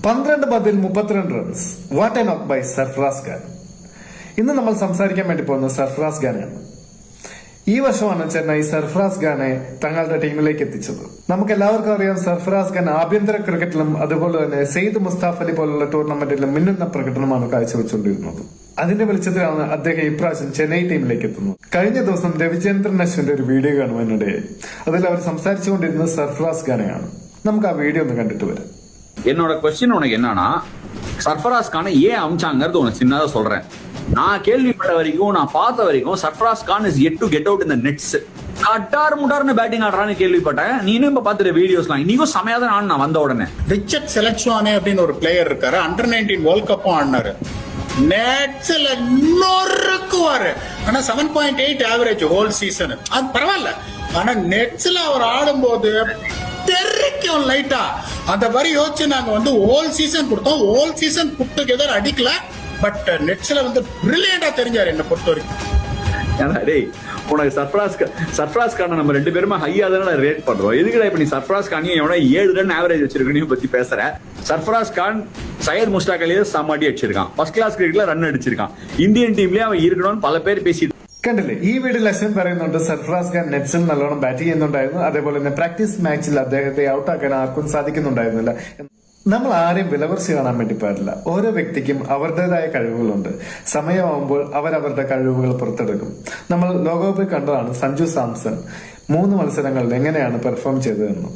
12 പന്തിൽ 32 runs. What A നോക്ക് by Sarfaraz Khan. ഇന്ന് നമ്മൾ സംസാരിക്കാൻ വേണ്ടി പോകുന്നത് സർഫറാസ് ഖാനാണ്. ഈ വർഷമാണ് ചെന്നൈ സർഫറാസ് ഖാനെ തങ്ങളുടെ ടീമിലേക്ക് എത്തിച്ചത്. നമുക്ക് എല്ലാവർക്കും അറിയാം, സർഫറാസ് ഖാൻ ആഭ്യന്തര ക്രിക്കറ്റിലും അതുപോലെ തന്നെ സെയ്ദ് മുസ്താഫ് അലി പോലുള്ള ടൂർണമെന്റിലും മിന്നുന്ന പ്രകടനമാണ് കാഴ്ചവെച്ചുകൊണ്ടിരുന്നത്. അതിന്റെ വെളിച്ചത്തിലാണ് അദ്ദേഹം ഇപ്രാവശ്യം ചെന്നൈ ടീമിലേക്ക് എത്തുന്നത്. കഴിഞ്ഞ ദിവസം രവിചന്ദ്രൻ അശ്വിന്റെ ഒരു വീഡിയോ കാണുവാനിടയായി. അതിൽ അവർ സംസാരിച്ചുകൊണ്ടിരുന്നത് സർഫറാസ് ഖാനെയാണ്. നമുക്ക് ആ വീഡിയോ ഒന്ന് കണ്ടിട്ട് വരാം. என்னோட கொஸ்டின் உனக்கு என்னன்னா, சர்ஃபராஸ் கானை ஏன் அமிச்சாங்கிறது உனக்கு சின்னதா சொல்றேன். நான் கேள்விப்பட்ட வரைக்கும், நான் பார்த்த வரைக்கும் Sarfaraz Khan is yet to get out in the nets. கட்டார் முட்டார்னு பேட்டிங் ஆடுறான்னு கேள்விப்பட்டேன். நீனும் இப்ப பாத்துட்ட வீடியோஸ்லாம் இன்னைக்கும் செமையா தான் நான் வந்த உடனே. ரிச்சர்ட் செலக்ஷானே அப்படின்னு ஒரு பிளேயர் இருக்காரு, அண்டர் 19 வேர்ல்ட் கப்பும் ஆடினாரு. நெட்ஸ்ல நொறுக்குவாரு. ஆனா 7.8 ஆவரேஜ் ஹோல் சீசன், அது பரவாயில்ல. ஆனா நெட்ஸ்ல அவர் ஆடும்போது தெரிக்கும் லைட்டா. அந்த மாதிரி யோசிச்சு நாங்க ஹோல் சீசன் கொடுத்தோம். ஹோல் சீசன் புட் டுகெதர் அடிக்கல, பட் நெட்ஸ்ல பிரில்லியண்டா தெரிஞ்சாரு என்ன பொறுத்த வரைக்கும். ஏன்னா டேய், உனக்கு சர்ஃபராஸ் கானை நம்ம ரெண்டு பேருமே ஹையா தானே ரேட் பண்றோம். எதுக்குடா இப்ப நீ சர்ஃபராஸ் கானையும் எவனா 7 ரன் ஆவரேஜ் வச்சிருக்கனையும் பத்தி பேசுற? சர்ஃபராஸ் கான் சையத் முஸ்டாக் அலியை சமாடி அடிச்சிருக்கான். ஃபர்ஸ்ட் கிளாஸ் கிரிக்கெட்ல ரன் அடிச்சிருக்கான். இந்தியன் டீம்லயே அவன் இருக்கணும்னு പല പേര് பேசிட்டு കണ്ടില്ലേ? ഈ വീഡിയോയിൽ അശ്വിൻ പറയുന്നുണ്ട് സർഫറാസ് ഖാൻ നെറ്റ്സിൽ നല്ലോണം ബാറ്റ് ചെയ്യുന്നുണ്ടായിരുന്നു. അതേപോലെ തന്നെ പ്രാക്ടീസ് മാച്ചിൽ അദ്ദേഹത്തെ ഔട്ടാക്കാൻ ആർക്കും സാധിക്കുന്നുണ്ടായിരുന്നില്ല. നമ്മൾ ആരെയും വിലകുറച്ച് കാണാൻ വേണ്ടി പാടില്ല. ഓരോ വ്യക്തിക്കും അവരുടേതായ കഴിവുകളുണ്ട്. സമയമാകുമ്പോൾ അവരവരുടെ കഴിവുകൾ പുറത്തെടുക്കും. നമ്മൾ ലോകകപ്പിൽ കണ്ടതാണ് സഞ്ജു സാംസൺ 3 മത്സരങ്ങളിൽ എങ്ങനെയാണ് പെർഫോം ചെയ്തതെന്ന്.